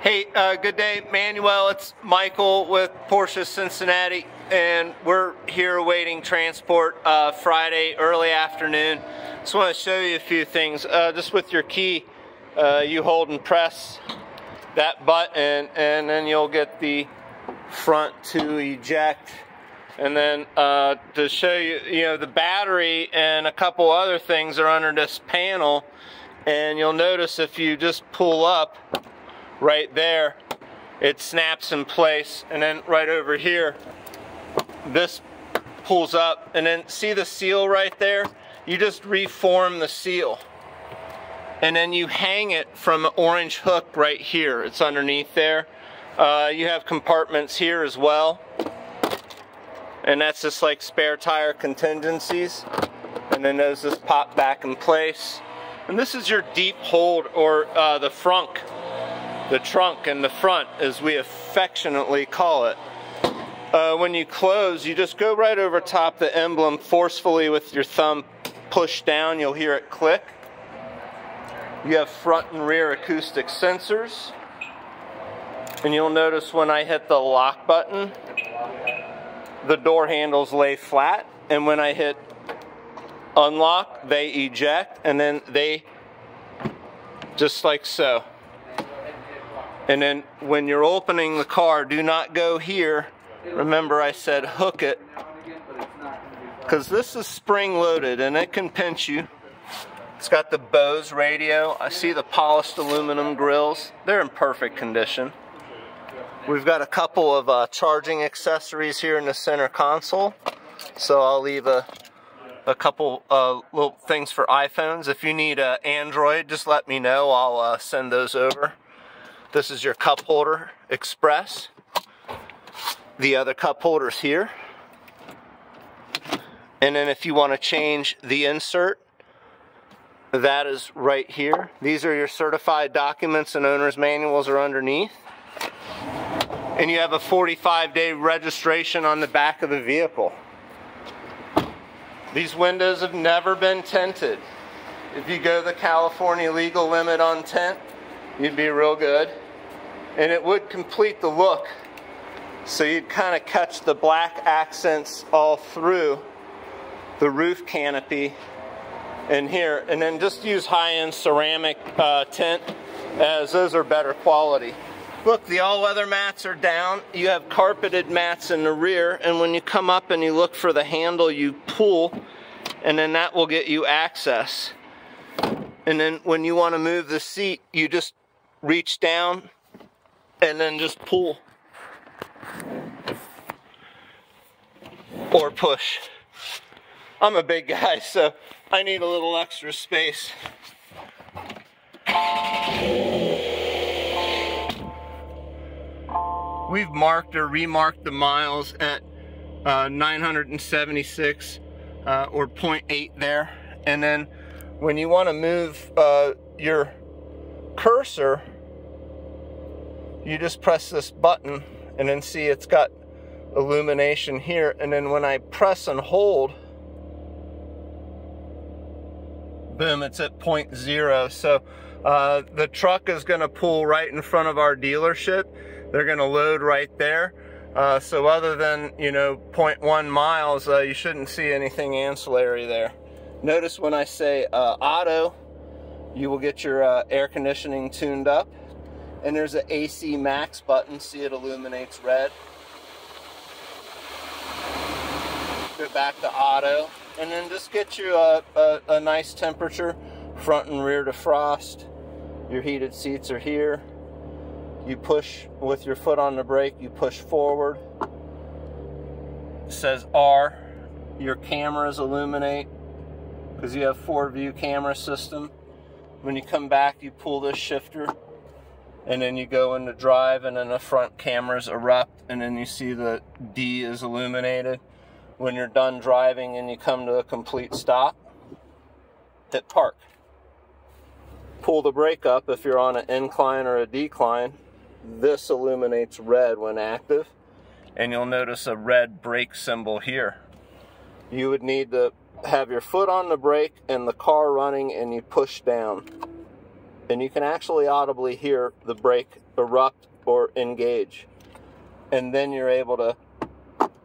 Hey, good day, Manuel. It's Michael with Porsche Cincinnati, and we're here awaiting transport Friday early afternoon. Just want to show you a few things. Just with your key, you hold and press that button, and then you'll get the front to eject. And then to show you, the battery and a couple other things are under this panel, and you'll notice if you just pull up right there, it snaps in place, and then right over here, this pulls up, and then see the seal right there? You just reform the seal, and then you hang it from an orange hook right here. It's underneath there. You have compartments here as well, and that's just like spare tire contingencies, and then those just pop back in place. And this is your deep hold, or the frunk. The trunk in the front, as we affectionately call it. When you close, you just go right over top the emblem forcefully with your thumb, push down, you'll hear it click. You have front and rear acoustic sensors, and you'll notice when I hit the lock button, the door handles lay flat, and when I hit unlock, they eject, and then they, just like so. And then when you're opening the car, do not go here. Remember, I said hook it, because this is spring loaded and it can pinch you. It's got the Bose radio. I see the polished aluminum grills. They're in perfect condition. We've got a couple of charging accessories here in the center console. So I'll leave a couple little things for iPhones. If you need Android, just let me know. I'll send those over. This is your cup holder express. The other cup holder's here. And then if you want to change the insert, that is right here. These are your certified documents, and owner's manuals are underneath. And you have a 45-day registration on the back of the vehicle. These windows have never been tinted. If you go the California legal limit on tint, you'd be real good. And it would complete the look. So you'd kind of catch the black accents all through the roof canopy and here. And then just use high-end ceramic tint, as those are better quality. Look, the all-weather mats are down. You have carpeted mats in the rear, and when you come up and you look for the handle, you pull, and then that will get you access. And then when you want to move the seat, you just reach down and then just pull or push. I'm a big guy, so I need a little extra space. We've marked or remarked the miles at 976 or 0.8 there. And then when you want to move your cursor, you just press this button, and then see it's got illumination here. And then when I press and hold, boom, it's at 0.0. So the truck is going to pull right in front of our dealership. They're going to load right there. So other than, 0.1 miles, you shouldn't see anything ancillary there. Notice when I say auto, you will get your air conditioning tuned up. And there's an AC max button. See, it illuminates red. Go back to auto. And then just get you a nice temperature. Front and rear defrost. Your heated seats are here. You push with your foot on the brake, you push forward. It says R. Your cameras illuminate, because you have 4-view camera system. When you come back, you pull this shifter, and then you go into drive, and then the front cameras erupt, and then you see the D is illuminated. When you're done driving and you come to a complete stop, hit park. Pull the brake up if you're on an incline or a decline. This illuminates red when active, and you'll notice a red brake symbol here. You would need to have your foot on the brake and the car running, and you push down. And you can actually audibly hear the brake erupt or engage. And then you're able to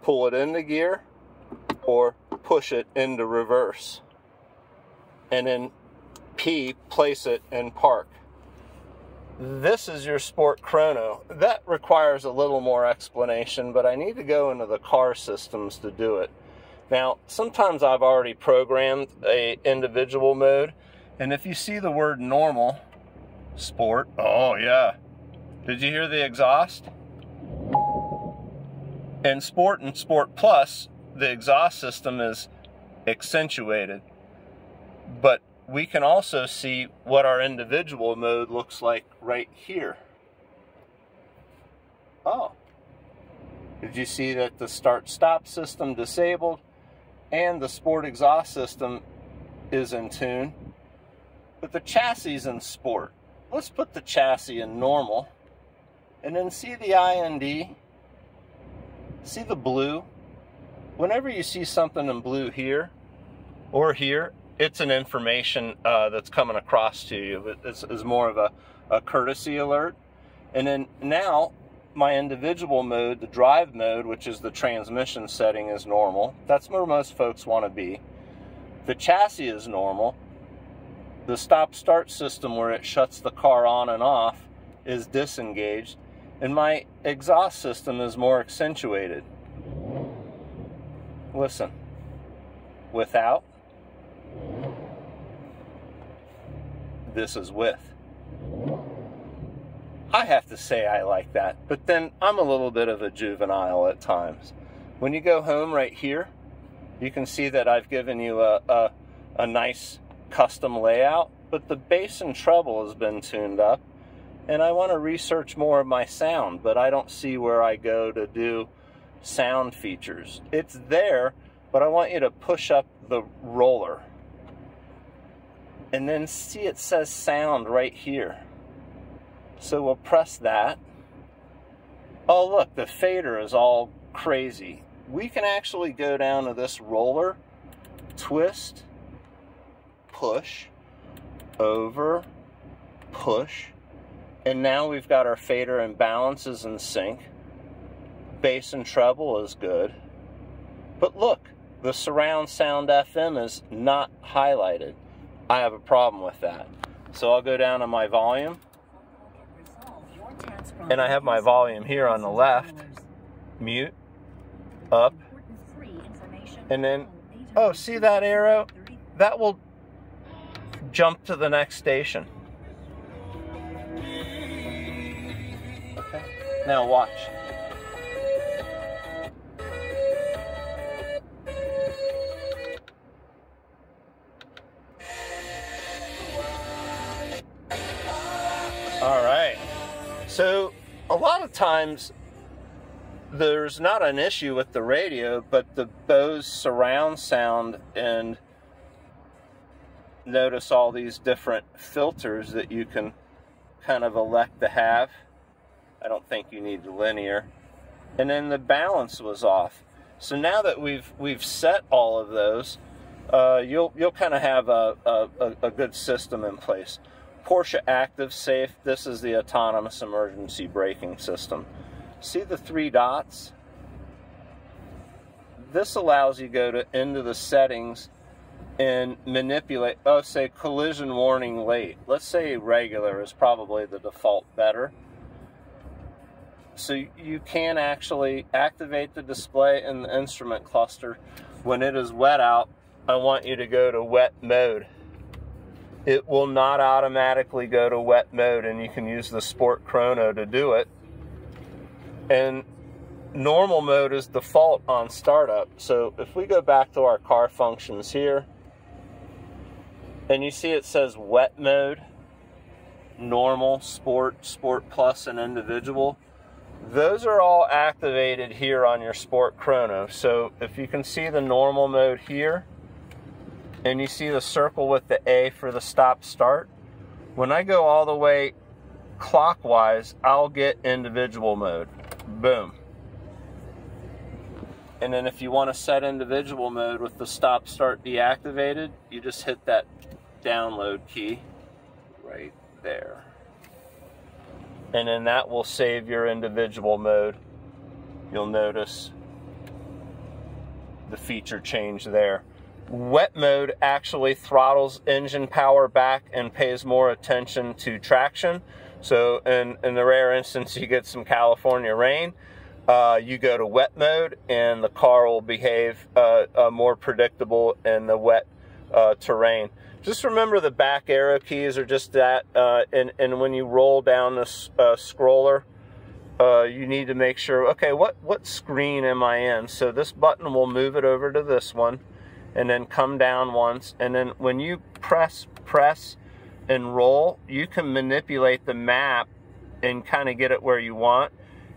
pull it into gear or push it into reverse. And then P, place it in park. This is your sport chrono. That requires a little more explanation, but I need to go into the car systems to do it. Now, sometimes I've already programmed a individual mode, and if you see the word normal, sport, oh yeah. Did you hear the exhaust? In Sport and Sport Plus, the exhaust system is accentuated, but we can also see what our individual mode looks like right here. Oh, did you see that the start-stop system disabled and the sport exhaust system is in tune? But the chassis is in sport. Let's put the chassis in normal and then see the IND. See the blue? Whenever you see something in blue here or here, it's an information that's coming across to you. It's more of a courtesy alert. And then now my individual mode, the drive mode, which is the transmission setting, is normal. That's where most folks want to be. The chassis is normal. The stop-start system, where it shuts the car on and off, is disengaged. And my exhaust system is more accentuated. Listen. Without. This is with. I have to say I like that, but then I'm a little bit of a juvenile at times. When you go home right here, you can see that I've given you a nice custom layout, but the bass and treble has been tuned up, and I want to research more of my sound, but I don't see where I go to do sound features. It's there, but I want you to push up the roller. And then see it says sound right here. So we'll press that. Oh look, the fader is all crazy. We can actually go down to this roller, twist, push, over, push, and now we've got our fader and balances in sync. Bass and treble is good. But look, the surround sound FM is not highlighted. I have a problem with that. So I'll go down to my volume, and I have my volume here on the left, mute, up, and then, oh, see that arrow? That will jump to the next station. Okay, now watch. All right, so a lot of times there's not an issue with the radio, but the Bose surround sound, and notice all these different filters that you can kind of elect to have. I don't think you need the linear. And then the balance was off. So now that we've set all of those, you'll kind of have a good system in place. Porsche Active Safe, this is the autonomous emergency braking system. See the 3 dots? This allows you to go into the settings and manipulate, oh, say collision warning late. Let's say regular is probably the default better. So you can actually activate the display in the instrument cluster. When it is wet out, I want you to go to wet mode. It will not automatically go to wet mode, and you can use the Sport Chrono to do it. And normal mode is default on startup. So if we go back to our car functions here, and you see it says wet mode, normal, sport, sport plus, and individual, those are all activated here on your Sport Chrono. So if you can see the normal mode here, and you see the circle with the A for the stop start, when I go all the way clockwise, I'll get individual mode. Boom. And then if you want to set individual mode with the stop start deactivated, you just hit that download key right there. And then that will save your individual mode. You'll notice the feature change there. Wet mode actually throttles engine power back and pays more attention to traction. So in the rare instance you get some California rain, you go to wet mode and the car will behave more predictable in the wet terrain. Just remember the back arrow keys are just that, and when you roll down this scroller, you need to make sure, okay, what screen am I in? So this button will move it over to this one, and then come down once, and then when you press and roll, you can manipulate the map and kind of get it where you want,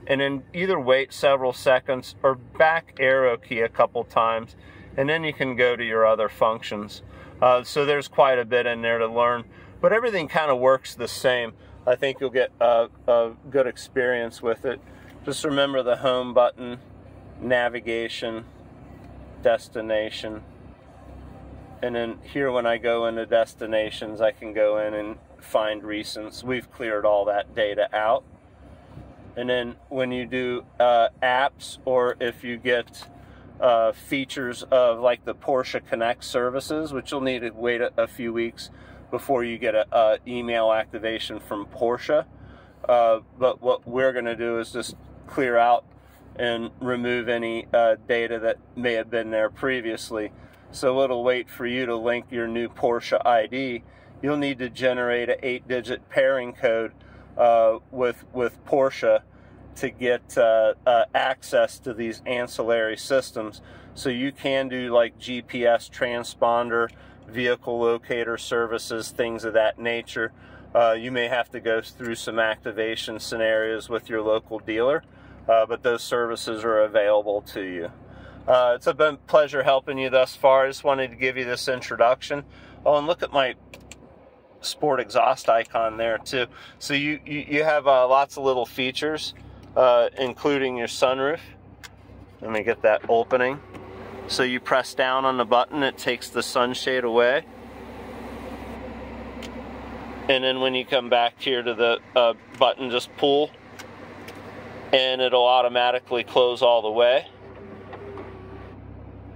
and then either wait several seconds or back arrow key a couple times, and then you can go to your other functions. So there's quite a bit in there to learn, but everything kind of works the same. I think you'll get a good experience with it. Just remember the home button, navigation, destination, and then here when I go into destinations, I can go in and find recents. We've cleared all that data out. And then when you do apps, or if you get features of like the Porsche Connect services, which you'll need to wait a few weeks before you get a email activation from Porsche. But what we're going to do is just clear out and remove any data that may have been there previously. So it'll wait for you to link your new Porsche ID. You'll need to generate an 8-digit pairing code with Porsche to get access to these ancillary systems. So you can do like GPS transponder, vehicle locator services, things of that nature. You may have to go through some activation scenarios with your local dealer, but those services are available to you. It's been a pleasure helping you thus far. I just wanted to give you this introduction. Oh, and look at my sport exhaust icon there too. So you have lots of little features, including your sunroof. Let me get that opening. So you press down on the button, it takes the sunshade away. And then when you come back here to the button, just pull, and it'll automatically close all the way.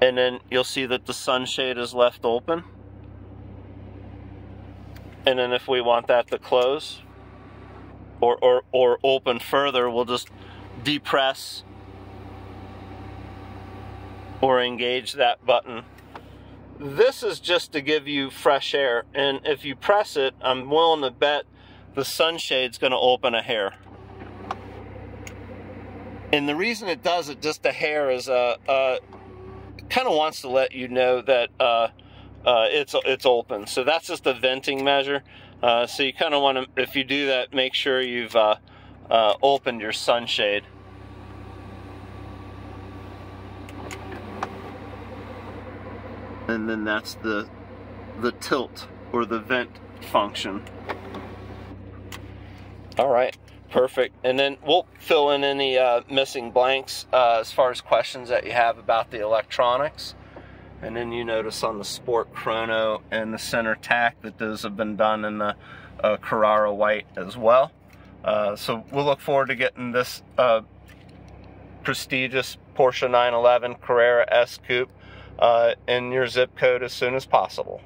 And then you'll see that the sunshade is left open. And then if we want that to close or open further, we'll just depress or engage that button. This is just to give you fresh air, and if you press it, I'm willing to bet the sunshade's going to open a hair. And the reason it does it just a hair is kind of wants to let you know that it's open. So that's just a venting measure. So you kind of want to, if you do that, make sure you've opened your sunshade. And then that's the tilt or the vent function. All right, perfect. And then we'll fill in any missing blanks as far as questions that you have about the electronics. And then you notice on the Sport Chrono and the center tack that those have been done in the Carrara white as well. So we'll look forward to getting this prestigious Porsche 911 Carrera S Coupe in your zip code as soon as possible.